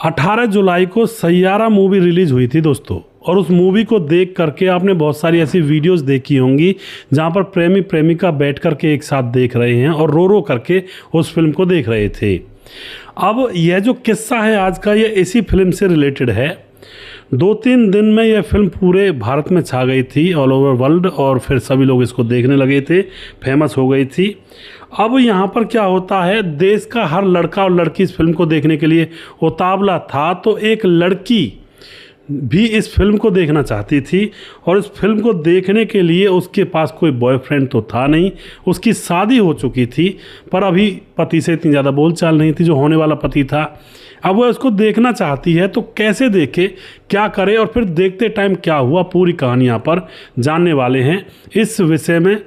18 जुलाई को Saiyaara movie release हुई थी दोस्तों, और उस मूवी को देख करके आपने बहुत सारी ऐसी वीडियोस देखी होंगी जहां पर प्रेमी प्रेमिका बैठ करके एक साथ देख रहे हैं और रो रो करके उस फिल्म को देख रहे थे। अब यह जो किस्सा है आज का, यह इसी फिल्म से रिलेटेड है। 2-3 दिन में यह फिल्म पूरे भारत में छा गई थी, ऑल ओवर वर्ल्ड, और फिर सभी लोग इसको देखने लगे थे, फेमस हो गई थी। अब यहाँ पर क्या होता है, देश का हर लड़का और लड़की इस फिल्म को देखने के लिए उतावला था, तो एक लड़की भी इस फिल्म को देखना चाहती थी, और इस फिल्म को देखने के लिए उसके पास कोई बॉयफ्रेंड तो था नहीं, उसकी शादी हो चुकी थी, पर अभी पति से इतनी ज़्यादा बोलचाल नहीं थी, जो होने वाला पति था। अब वो इसको देखना चाहती है, तो कैसे देखे, क्या करे, और फिर देखते टाइम क्या हुआ, पूरी कहानी यहाँ पर जानने वाले हैं। इस विषय में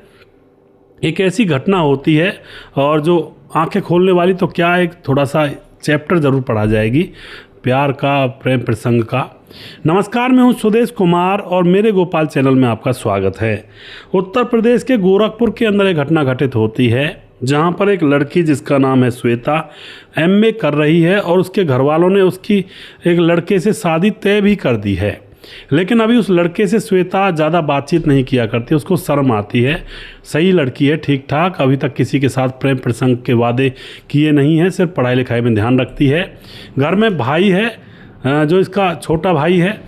एक ऐसी घटना होती है और जो आंखें खोलने वाली, तो क्या एक थोड़ा सा चैप्टर ज़रूर पढ़ा जाएगी प्यार का, प्रेम प्रसंग का। नमस्कार, मैं हूं सुदेश कुमार और मेरे गोपाल चैनल में आपका स्वागत है। उत्तर प्रदेश के गोरखपुर के अंदर एक घटना घटित होती है, जहां पर एक लड़की जिसका नाम है श्वेता, एमए कर रही है, और उसके घर वालों ने उसकी एक लड़के से शादी तय भी कर दी है। लेकिन अभी उस लड़के से श्वेता ज़्यादा बातचीत नहीं किया करती, उसको शर्म आती है। सही लड़की है, ठीक ठाक, अभी तक किसी के साथ प्रेम प्रसंग के वादे किए नहीं हैं, सिर्फ पढ़ाई लिखाई में ध्यान रखती है। घर में भाई है, जो इसका छोटा भाई है,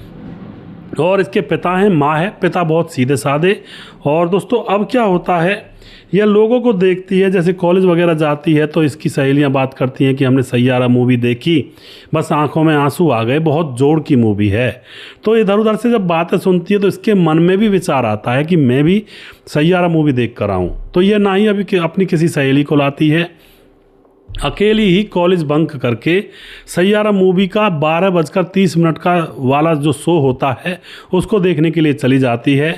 और इसके पिता हैं, माँ है। पिता बहुत सीधे साधे। और दोस्तों अब क्या होता है, यह लोगों को देखती है, जैसे कॉलेज वगैरह जाती है तो इसकी सहेलियां बात करती हैं कि हमने सैयारा मूवी देखी, बस आंखों में आंसू आ गए, बहुत जोर की मूवी है। तो इधर उधर से जब बातें सुनती है तो इसके मन में भी विचार आता है कि मैं भी सैयारा मूवी देख कर आऊँ। तो यह ना ही अभी अपनी किसी सहेली को लाती है, अकेली ही कॉलेज बंक करके सैयारा मूवी का 12:30 का वाला जो शो होता है उसको देखने के लिए चली जाती है।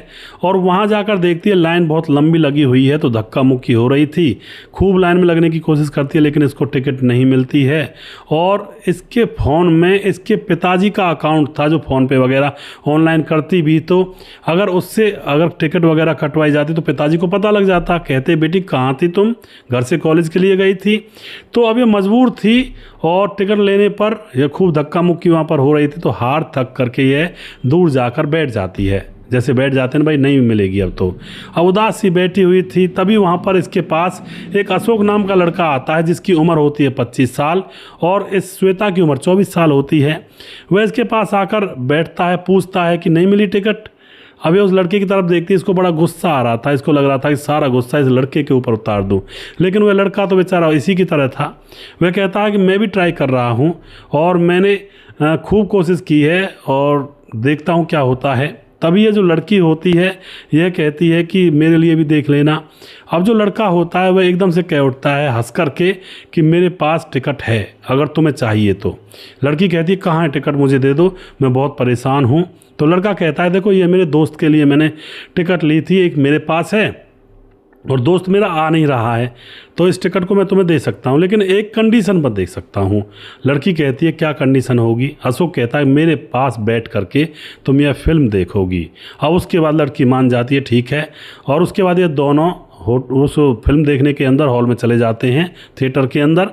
और वहाँ जाकर देखती है लाइन बहुत लंबी लगी हुई है, तो धक्का मुक्की हो रही थी, खूब लाइन में लगने की कोशिश करती है, लेकिन इसको टिकट नहीं मिलती है। और इसके फ़ोन में इसके पिताजी का अकाउंट था, जो फ़ोन पे वगैरह ऑनलाइन करती भी, तो अगर टिकट वगैरह कटवाई जाती तो पिताजी को पता लग जाता। कहते बेटी कहाँ थी तुम, घर से कॉलेज के लिए गई थी। तो अब ये मजबूर थी, और टिकट लेने पर यह खूब धक्का मुक्की वहाँ पर हो रही थी, तो हार थक करके यह दूर जाकर बैठ जाती है। जैसे बैठ जाते हैं भाई, नहीं मिलेगी अब तो। अब उदास सी बैठी हुई थी, तभी वहाँ पर इसके पास एक अशोक नाम का लड़का आता है, जिसकी उम्र होती है 25 साल, और इस श्वेता की उम्र 24 साल होती है। वह इसके पास आकर बैठता है, पूछता है कि नहीं मिली टिकट। अभी उस लड़के की तरफ देखती, इसको बड़ा गुस्सा आ रहा था, इसको लग रहा था कि सारा गुस्सा इस लड़के के ऊपर उतार दूं। लेकिन वह लड़का तो बेचारा इसी की तरह था। वह कहता है कि मैं भी ट्राई कर रहा हूं, और मैंने खूब कोशिश की है, और देखता हूं क्या होता है। तभी ये जो लड़की होती है यह कहती है कि मेरे लिए भी देख लेना। अब जो लड़का होता है वह एकदम से कह उठता है हंस करके कि मेरे पास टिकट है, अगर तुम्हें चाहिए तो। लड़की कहती है कहाँ है टिकट, मुझे दे दो, मैं बहुत परेशान हूँ। तो लड़का कहता है देखो ये मेरे दोस्त के लिए मैंने टिकट ली थी, एक मेरे पास है और दोस्त मेरा आ नहीं रहा है, तो इस टिकट को मैं तुम्हें दे सकता हूँ, लेकिन एक कंडीशन पर दे सकता हूँ। लड़की कहती है क्या कंडीशन होगी। अशोक कहता है मेरे पास बैठ करके तुम यह फिल्म देखोगी। अब उसके बाद लड़की मान जाती है, ठीक है। और उसके बाद ये दोनों उस फिल्म देखने के अंदर हॉल में चले जाते हैं, थिएटर के अंदर,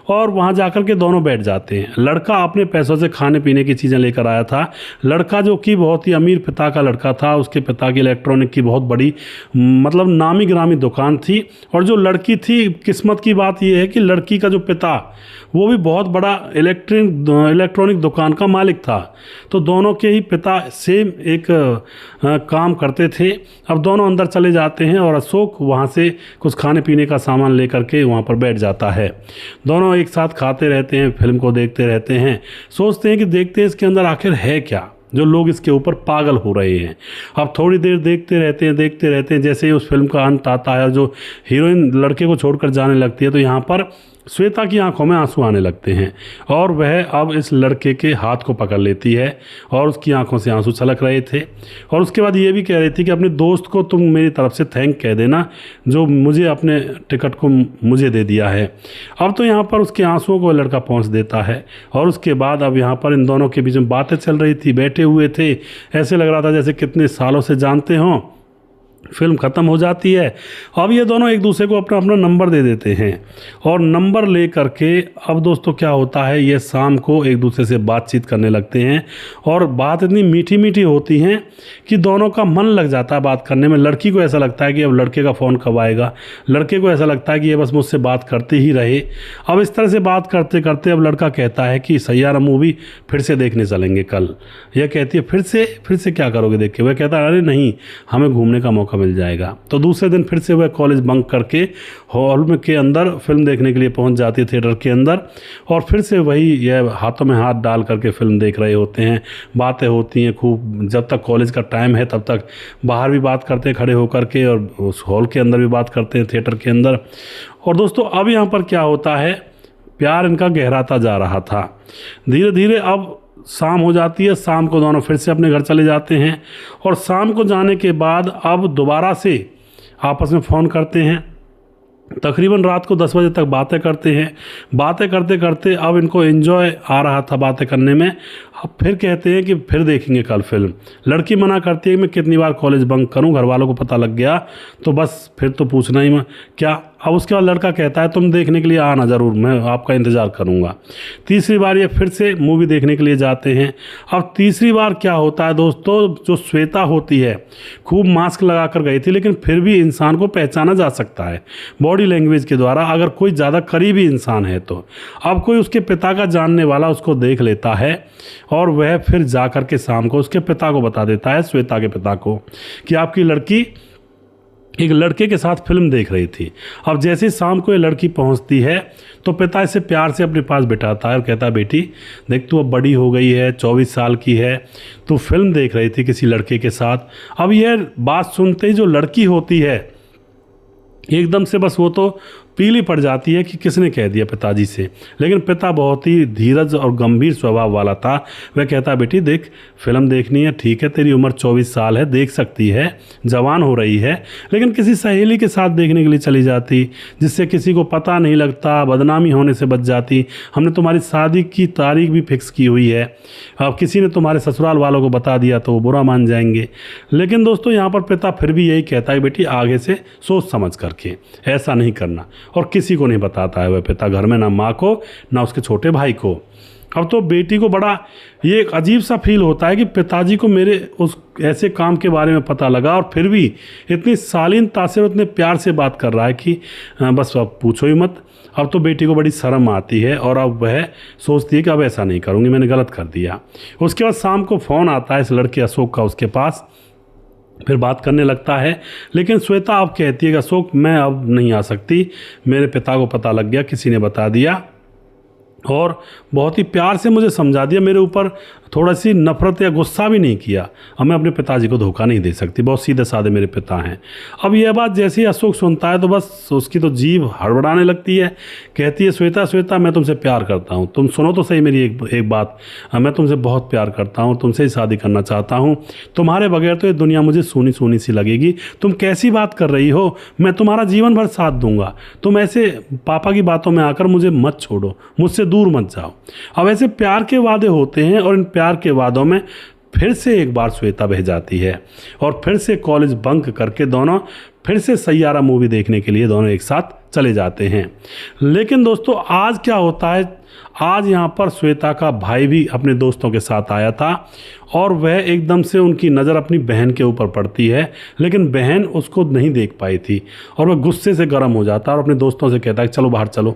और वहाँ जाकर के दोनों बैठ जाते हैं। लड़का अपने पैसों से खाने पीने की चीज़ें लेकर आया था। लड़का जो कि बहुत ही अमीर पिता का लड़का था, उसके पिता की इलेक्ट्रॉनिक की बहुत बड़ी मतलब नामी गिरामी दुकान थी। और जो लड़की थी, किस्मत की बात यह है कि लड़की का जो पिता वो भी बहुत बड़ा इलेक्ट्रॉनिक दुकान का मालिक था। तो दोनों के ही पिता सेम एक काम करते थे। अब दोनों अंदर चले जाते हैं, और अशोक वहाँ से कुछ खाने पीने का सामान लेकर के वहाँ पर बैठ जाता है। दोनों एक साथ खाते रहते हैं, फिल्म को देखते रहते हैं, सोचते हैं कि देखते हैं इसके अंदर आखिर है क्या, जो लोग इसके ऊपर पागल हो रहे हैं। अब थोड़ी देर देखते रहते हैं, जैसे ही उस फिल्म का अंत आता है और जो हीरोइन लड़के को छोड़कर जाने लगती है, तो यहाँ पर श्वेता की आंखों में आंसू आने लगते हैं, और वह अब इस लड़के के हाथ को पकड़ लेती है, और उसकी आंखों से आंसू छलक रहे थे। और उसके बाद ये भी कह रही थी कि अपने दोस्त को तुम मेरी तरफ से थैंक कह देना, जो मुझे अपने टिकट को मुझे दे दिया है। अब तो यहाँ पर उसके आंसुओं को लड़का पहुँच देता है, और उसके बाद अब यहाँ पर इन दोनों के बीच में बातें चल रही थी, बैठे हुए थे, ऐसे लग रहा था जैसे कितने सालों से जानते हों। फिल्म ख़त्म हो जाती है। अब ये दोनों एक दूसरे को अपना अपना नंबर दे देते हैं और नंबर ले करके अब दोस्तों क्या होता है, ये शाम को एक दूसरे से बातचीत करने लगते हैं और बात इतनी मीठी मीठी होती हैं कि दोनों का मन लग जाता है बात करने में। लड़की को ऐसा लगता है कि अब लड़के का फ़ोन कब आएगा, लड़के को ऐसा लगता है कि ये बस मुझसे बात करते ही रहे। अब इस तरह से बात करते करते अब लड़का कहता है कि सैयारा मूवी फिर से देखने चलेंगे कल। यह कहती है फिर से क्या करोगे देख के? वह कहता है अरे नहीं, हमें घूमने का मौका मिल जाएगा। तो दूसरे दिन फिर से वह कॉलेज बंक करके हॉल में के अंदर फिल्म देखने के लिए पहुंच जाती है, थिएटर के अंदर, और फिर से वही यह हाथों में हाथ डाल करके फिल्म देख रहे होते हैं। बातें होती हैं खूब, जब तक कॉलेज का टाइम है तब तक बाहर भी बात करते हैं खड़े होकर के और उस हॉल के अंदर भी बात करते हैं थिएटर के अंदर। और दोस्तों अब यहाँ पर क्या होता है, प्यार इनका गहराता जा रहा था। धीरे धीरे अब शाम हो जाती है, शाम को दोनों फिर से अपने घर चले जाते हैं और शाम को जाने के बाद अब दोबारा से आपस में फ़ोन करते हैं। तकरीबन रात को 10 बजे तक बातें करते हैं। बातें करते करते अब इनको एंजॉय आ रहा था बातें करने में। अब फिर कहते हैं कि फिर देखेंगे कल फिल्म। लड़की मना करती है कि मैं कितनी बार कॉलेज बंक करूं, घर वालों को पता लग गया तो बस फिर तो पूछना ही क्या। अब उसके बाद लड़का कहता है तुम देखने के लिए आना ज़रूर, मैं आपका इंतज़ार करूंगा। तीसरी बार ये फिर से मूवी देखने के लिए जाते हैं। अब तीसरी बार क्या होता है दोस्तों, जो श्वेता होती है खूब मास्क लगा कर गई थी, लेकिन फिर भी इंसान को पहचाना जा सकता है बॉडी लैंग्वेज के द्वारा, अगर कोई ज़्यादा करीबी इंसान है तो। अब कोई उसके पिता का जानने वाला उसको देख लेता है और वह फिर जा कर के शाम को उसके पिता को बता देता है, श्वेता के पिता को, कि आपकी लड़की एक लड़के के साथ फिल्म देख रही थी। अब जैसे ही शाम को ये लड़की पहुंचती है तो पिता इसे प्यार से अपने पास बिठाता है और कहता है बेटी देख, तू अब बड़ी हो गई है, 24 साल की है, तू फिल्म देख रही थी किसी लड़के के साथ। अब यह बात सुनते ही जो लड़की होती है एकदम से बस वो तो पीली पड़ जाती है कि किसने कह दिया पिताजी से। लेकिन पिता बहुत ही धीरज और गंभीर स्वभाव वाला था। वह कहता बेटी देख, फिल्म देखनी है, ठीक है तेरी उम्र 24 साल है, देख सकती है, जवान हो रही है, लेकिन किसी सहेली के साथ देखने के लिए चली जाती जिससे किसी को पता नहीं लगता, बदनामी होने से बच जाती। हमने तुम्हारी शादी की तारीख भी फिक्स की हुई है, अब किसी ने तुम्हारे ससुराल वालों को बता दिया तो वो बुरा मान जाएंगे। लेकिन दोस्तों यहाँ पर पिता फिर भी यही कहता है बेटी आगे से सोच समझ करके, ऐसा नहीं करना। और किसी को नहीं बताता है वह पिता घर में, ना माँ को ना उसके छोटे भाई को। अब तो बेटी को बड़ा ये एक अजीब सा फील होता है कि पिताजी को मेरे उस ऐसे काम के बारे में पता लगा और फिर भी इतनी शालीनता से और इतने प्यार से बात कर रहा है कि बस अब पूछो ही मत। अब तो बेटी को बड़ी शर्म आती है और अब वह सोचती है कि अब ऐसा नहीं करूँगी, मैंने गलत कर दिया। उसके बाद शाम को फ़ोन आता है इस लड़के अशोक का उसके पास, फिर बात करने लगता है। लेकिन श्वेता अब कहती है कि अशोक मैं अब नहीं आ सकती, मेरे पिता को पता लग गया, किसी ने बता दिया और बहुत ही प्यार से मुझे समझा दिया, मेरे ऊपर थोड़ा सी नफरत या गुस्सा भी नहीं किया। अब मैं अपने पिताजी को धोखा नहीं दे सकती, बहुत सीधे साधे मेरे पिता हैं। अब यह बात जैसे ही अशोक सुनता है तो बस उसकी तो जीभ हड़बड़ाने लगती है। कहती है श्वेता श्वेता मैं तुमसे प्यार करता हूँ, तुम सुनो तो सही मेरी एक बात, मैं तुमसे बहुत प्यार करता हूँ, तुमसे ही शादी करना चाहता हूँ। तुम्हारे बगैर तो ये दुनिया मुझे सूनी सूनी सी लगेगी। तुम कैसी बात कर रही हो, मैं तुम्हारा जीवन भर साथ दूंगा। तुम ऐसे पापा की बातों में आकर मुझे मत छोड़ो, मुझसे दूर मत जाओ। अब ऐसे प्यार के वादे होते हैं और इन प्यार के वादों में फिर से एक बार श्वेता बह जाती है और फिर से कॉलेज बंक करके दोनों फिर से सैयारा मूवी देखने के लिए दोनों एक साथ चले जाते हैं। लेकिन दोस्तों आज क्या होता है, आज यहाँ पर श्वेता का भाई भी अपने दोस्तों के साथ आया था और वह एकदम से उनकी नज़र अपनी बहन के ऊपर पड़ती है, लेकिन बहन उसको नहीं देख पाई थी और वह गुस्से से गर्म हो जाता है और अपने दोस्तों से कहता है चलो बाहर चलो,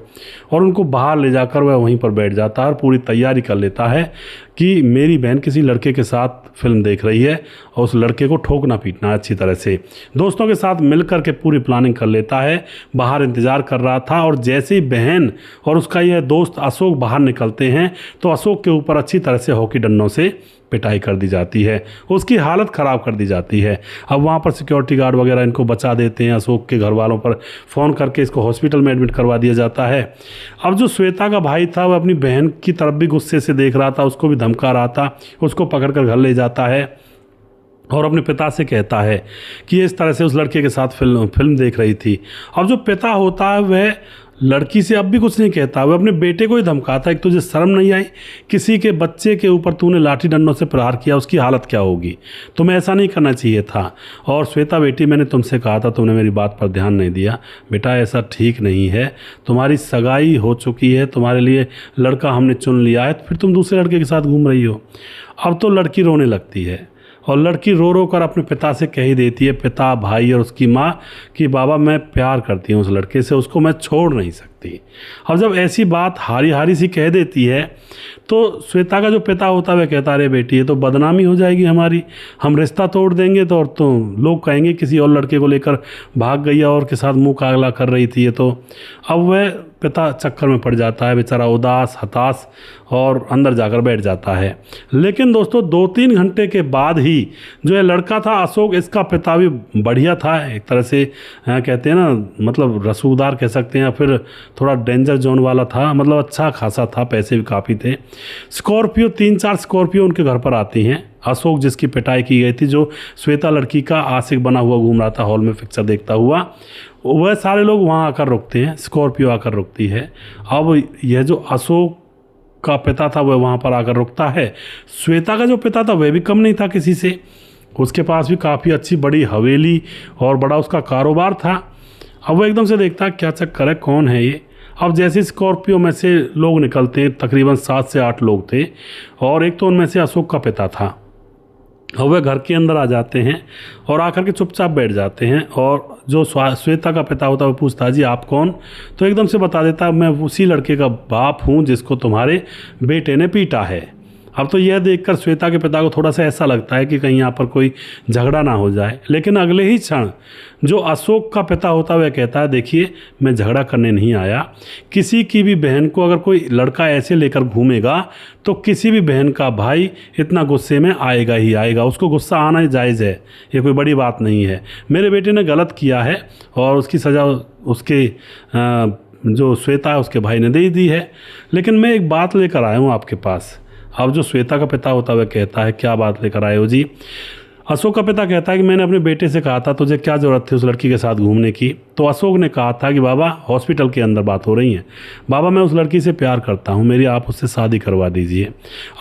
और उनको बाहर ले जाकर वह वहीं पर बैठ जाता है और पूरी तैयारी कर लेता है कि मेरी बहन किसी लड़के के साथ फिल्म देख रही है और उस लड़के को ठोकना पीटना है अच्छी तरह से। दोस्तों के साथ मिलकर के पूरी प्लानिंग कर लेता है, बाहर इंतज़ार कर रहा था और जैसे ही बहन और उसका यह दोस्त अशोक बाहर निकलते हैं तो अशोक के ऊपर अच्छी तरह से हॉकी डंडों से पिटाई कर दी जाती है, उसकी हालत ख़राब कर दी जाती है। अब वहाँ पर सिक्योरिटी गार्ड वगैरह इनको बचा देते हैं, अशोक के घर वालों पर फ़ोन करके इसको हॉस्पिटल में एडमिट करवा दिया जाता है। अब जो श्वेता का भाई था वह अपनी बहन की तरफ भी गुस्से से देख रहा था, उसको भी धमका रहा था, उसको पकड़ कर घर ले जाता है और अपने पिता से कहता है कि इस तरह से उस लड़के के साथ फिल्म देख रही थी। अब जो पिता होता है वह लड़की से अब भी कुछ नहीं कहता, वह अपने बेटे को ही धमकाता। एक तुझे शर्म नहीं आई, किसी के बच्चे के ऊपर तूने लाठी डंडों से प्रहार किया, उसकी हालत क्या होगी, तुम्हें ऐसा नहीं करना चाहिए था। और श्वेता बेटी, मैंने तुमसे कहा था, तुमने मेरी बात पर ध्यान नहीं दिया। बेटा ऐसा ठीक नहीं है, तुम्हारी सगाई हो चुकी है, तुम्हारे लिए लड़का हमने चुन लिया है, तो फिर तुम दूसरे लड़के के साथ घूम रही हो। अब तो लड़की रोने लगती है और लड़की रो रो कर अपने पिता से कह ही देती है, पिता, भाई और उसकी माँ, कि बाबा मैं प्यार करती हूँ उस लड़के से, उसको मैं छोड़ नहीं सकती। अब जब ऐसी बात हारी हारी सी कह देती है तो श्वेता का जो पिता होता है वह कहता है, अरे बेटी ये तो बदनामी हो जाएगी हमारी, हम रिश्ता तोड़ देंगे तो, और तो लोग कहेंगे किसी और लड़के को लेकर भाग गई और के साथ मुँह कागला कर रही थी ये तो। अब वह पिता चक्कर में पड़ जाता है, बेचारा उदास, हताश, और अंदर जाकर बैठ जाता है। लेकिन दोस्तों 2-3 घंटे के बाद ही जो है लड़का था अशोक, इसका पिता भी बढ़िया था, एक तरह से कहते हैं ना, मतलब रसूखदार कह सकते हैं, या फिर थोड़ा डेंजर जोन वाला था, मतलब अच्छा खासा था, पैसे भी काफ़ी थे। स्कॉर्पियो 3-4 स्कॉर्पियो उनके घर पर आती हैं। अशोक जिसकी पिटाई की गई थी, जो श्वेता लड़की का आशिक बना हुआ घूम रहा था हॉल में पिक्चर देखता हुआ, वह सारे लोग वहाँ आकर रुकते हैं, स्कॉर्पियो आकर रुकती है। अब यह जो अशोक का पिता था वह वहाँ पर आकर रुकता है। श्वेता का जो पिता था वह भी कम नहीं था किसी से, उसके पास भी काफ़ी अच्छी बड़ी हवेली और बड़ा उसका कारोबार था। अब वो एकदम से देखता है क्या चक्कर है, कौन है ये। अब जैसे स्कॉर्पियो में से लोग निकलते हैं, तकरीबन 7 से 8 लोग थे, और एक तो उनमें से अशोक का पिता था। और वह घर के अंदर आ जाते हैं और आकर के चुपचाप बैठ जाते हैं, और जो श्वेता का पिता होता है वो पूछता है, जी आप कौन? तो एकदम से बता देता है, मैं उसी लड़के का बाप हूँ जिसको तुम्हारे बेटे ने पीटा है। अब तो यह देखकर श्वेता के पिता को थोड़ा सा ऐसा लगता है कि कहीं यहाँ पर कोई झगड़ा ना हो जाए, लेकिन अगले ही क्षण जो अशोक का पिता होता है वह कहता है, देखिए मैं झगड़ा करने नहीं आया, किसी की भी बहन को अगर कोई लड़का ऐसे लेकर घूमेगा तो किसी भी बहन का भाई इतना गुस्से में आएगा ही आएगा, उसको गुस्सा आना ही जायज़ है, ये कोई बड़ी बात नहीं है। मेरे बेटे ने गलत किया है और उसकी सज़ा उसके जो श्वेता है उसके भाई ने दे दी है, लेकिन मैं एक बात लेकर आया हूँ आपके पास। अब जो श्वेता का पिता होता है वह कहता है, क्या बात लेकर आए हो जी? अशोक का पिता कहता है कि मैंने अपने बेटे से कहा था तुझे क्या ज़रूरत थी उस लड़की के साथ घूमने की? तो अशोक ने कहा था कि बाबा हॉस्पिटल के अंदर बात हो रही है, बाबा मैं उस लड़की से प्यार करता हूँ, मेरी आप उससे शादी करवा दीजिए।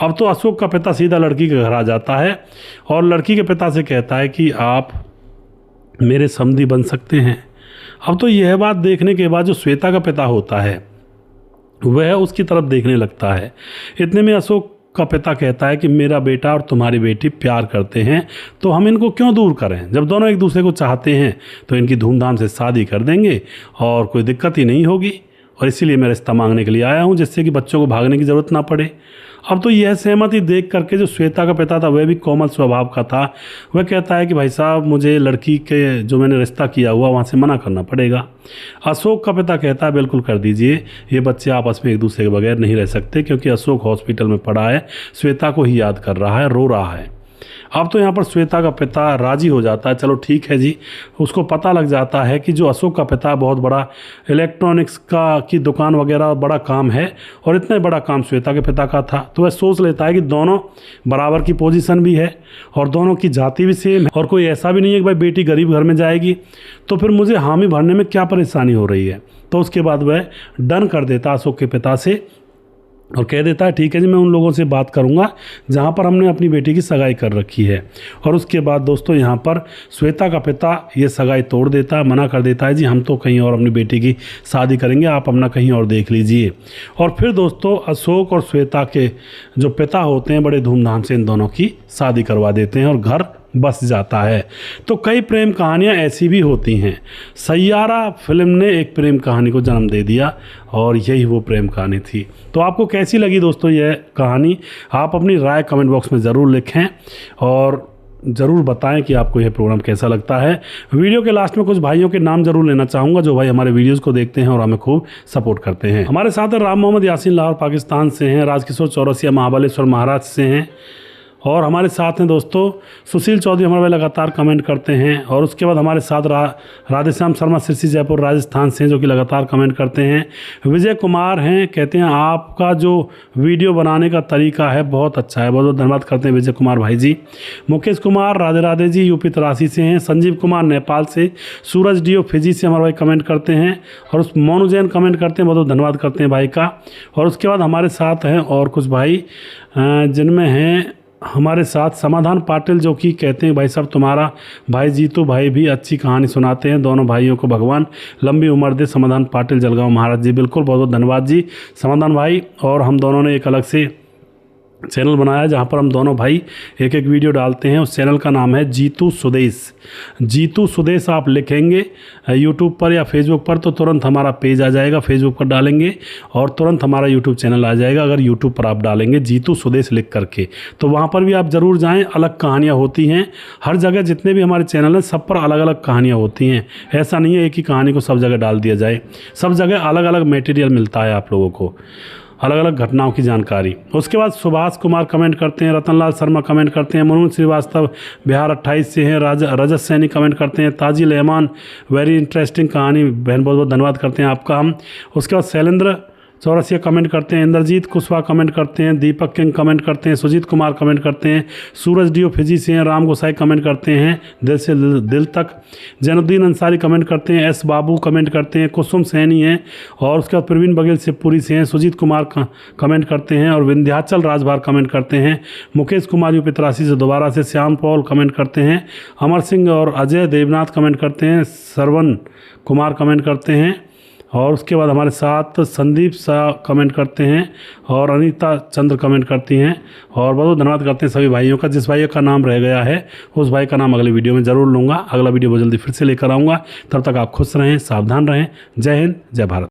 अब तो अशोक का पिता सीधा लड़की के घर आ जाता है और लड़की के पिता से कहता है कि आप मेरे समधी बन सकते हैं। अब तो यह बात देखने के बाद जो श्वेता का पिता होता है वह उसकी तरफ देखने लगता है। इतने में अशोक का पिता कहता है कि मेरा बेटा और तुम्हारी बेटी प्यार करते हैं तो हम इनको क्यों दूर करें, जब दोनों एक दूसरे को चाहते हैं तो इनकी धूमधाम से शादी कर देंगे और कोई दिक्कत ही नहीं होगी, और इसीलिए मैं रिश्ता मांगने के लिए आया हूँ जिससे कि बच्चों को भागने की ज़रूरत ना पड़े। अब तो यह सहमति देख करके जो श्वेता का पिता था वह भी कोमल स्वभाव का था, वह कहता है कि भाई साहब मुझे लड़की के जो मैंने रिश्ता किया हुआ वहाँ से मना करना पड़ेगा। अशोक का पिता कहता है बिल्कुल कर दीजिए, ये बच्चे आपस में एक दूसरे के बगैर नहीं रह सकते, क्योंकि अशोक हॉस्पिटल में पड़ा है, श्वेता को ही याद कर रहा है, रो रहा है। अब तो यहाँ पर श्वेता का पिता राजी हो जाता है, चलो ठीक है जी। उसको पता लग जाता है कि जो अशोक का पिता बहुत बड़ा इलेक्ट्रॉनिक्स की दुकान वगैरह बड़ा काम है, और इतना बड़ा काम श्वेता के पिता का था, तो वह सोच लेता है कि दोनों बराबर की पोजीशन भी है और दोनों की जाति भी सेम है, और कोई ऐसा भी नहीं है कि भाई बेटी गरीब घर में जाएगी तो फिर मुझे हामी भरने में क्या परेशानी हो रही है। तो उसके बाद वह डन कर देता अशोक के पिता से और कह देता है ठीक है जी, मैं उन लोगों से बात करूंगा जहां पर हमने अपनी बेटी की सगाई कर रखी है। और उसके बाद दोस्तों यहां पर श्वेता का पिता ये सगाई तोड़ देता है, मना कर देता है, जी हम तो कहीं और अपनी बेटी की शादी करेंगे, आप अपना कहीं और देख लीजिए। और फिर दोस्तों अशोक और श्वेता के जो पिता होते हैं बड़े धूमधाम से इन दोनों की शादी करवा देते हैं और घर बस जाता है। तो कई प्रेम कहानियाँ ऐसी भी होती हैं। सैयारा फिल्म ने एक प्रेम कहानी को जन्म दे दिया और यही वो प्रेम कहानी थी। तो आपको कैसी लगी दोस्तों यह कहानी? आप अपनी राय कमेंट बॉक्स में ज़रूर लिखें और ज़रूर बताएं कि आपको यह प्रोग्राम कैसा लगता है। वीडियो के लास्ट में कुछ भाइयों के नाम जरूर लेना चाहूँगा जो भाई हमारे वीडियोज़ को देखते हैं और हमें खूब सपोर्ट करते हैं। हमारे साथ राम मोहम्मद यासीन लाहौर पाकिस्तान से हैं, राजकिशोर चौरसिया महाबलेश्वर महाराष्ट्र से हैं, और हमारे साथ हैं दोस्तों सुशील चौधरी, हमारे भाई लगातार कमेंट करते हैं। और उसके बाद हमारे साथ राधेश्याम शर्मा सिरसी जयपुर राजस्थान से, जो कि लगातार कमेंट करते हैं। विजय कुमार हैं, कहते हैं आपका जो वीडियो बनाने का तरीका है बहुत अच्छा है। बहुत बहुत धन्यवाद करते हैं विजय कुमार भाई जी। मुकेश कुमार राधे राधे जी यूपी तरासी से हैं। संजीव कुमार नेपाल से। सूरज डीओ फिजी से हमारे भाई कमेंट करते हैं। और उस मोनू जैन कमेंट करते हैं, बहुत बहुत धन्यवाद करते हैं भाई का। और उसके बाद हमारे साथ हैं और कुछ भाई, जिनमें हैं हमारे साथ समाधान पाटिल, जो कि कहते हैं भाई साहब तुम्हारा भाई जीतू भाई भी अच्छी कहानी सुनाते हैं। दोनों भाइयों को भगवान लंबी उम्र दे। समाधान पाटिल जलगांव महाराज जी, बिल्कुल बहुत बहुत धन्यवाद जी समाधान भाई। और हम दोनों ने एक अलग से चैनल बनाया जहाँ पर हम दोनों भाई एक एक वीडियो डालते हैं। उस चैनल का नाम है जीतू सुदेश। जीतू सुदेश आप लिखेंगे यूट्यूब पर या फेसबुक पर तो तुरंत हमारा पेज आ जाएगा। फेसबुक पर डालेंगे और तुरंत हमारा यूट्यूब चैनल आ जाएगा। अगर यूट्यूब पर आप डालेंगे जीतू सुदेश लिख करके, तो वहाँ पर भी आप ज़रूर जाएँ। अलग कहानियाँ होती हैं हर जगह, जितने भी हमारे चैनल हैं सब पर अलग अलग कहानियाँ होती हैं। ऐसा नहीं है एक ही कहानी को सब जगह डाल दिया जाए, सब जगह अलग अलग मटेरियल मिलता है आप लोगों को, अलग अलग घटनाओं की जानकारी। उसके बाद सुभाष कुमार कमेंट करते हैं। रतनलाल शर्मा कमेंट करते हैं। मनोज श्रीवास्तव बिहार 28 से हैं। रजत सैनी कमेंट करते हैं। ताजिल रहमान वेरी इंटरेस्टिंग कहानी, बहन बहुत बहुत धन्यवाद करते हैं आपका हम। उसके बाद शैलेंद्र चौरसिया कमेंट करते हैं। इंद्रजीत कुशवाहा कमेंट करते हैं। दीपक किंग कमेंट करते हैं। सुजीत कुमार कमेंट करते हैं। सूरज डीओ फिजी से हैं। राम गोसाई कमेंट करते हैं दिल से दिल तक। जैनुद्दीन अंसारी कमेंट करते हैं। एस बाबू कमेंट करते हैं। कुसुम सैनी हैं। और उसके बाद प्रवीण बघेल शिवपुरी से हैं। सुजीत कुमार कमेंट करते हैं। और विंध्याचल राजभार कमेंट करते हैं। मुकेश कुमार यूपी तरासी से दोबारा से। श्याम पॉल कमेंट करते हैं। अमर सिंह और अजय देवनाथ कमेंट करते हैं। सरवन कुमार कमेंट करते हैं। और उसके बाद हमारे साथ संदीप शाह कमेंट करते हैं। और अनीता चंद्र कमेंट करती हैं। और बहुत बहुत धन्यवाद करते हैं सभी भाइयों का। जिस भाई का नाम रह गया है उस भाई का नाम अगले वीडियो में ज़रूर लूँगा। अगला वीडियो बहुत जल्दी फिर से लेकर आऊँगा। तब तक आप खुश रहें, सावधान रहें। जय हिंद, जय भारत।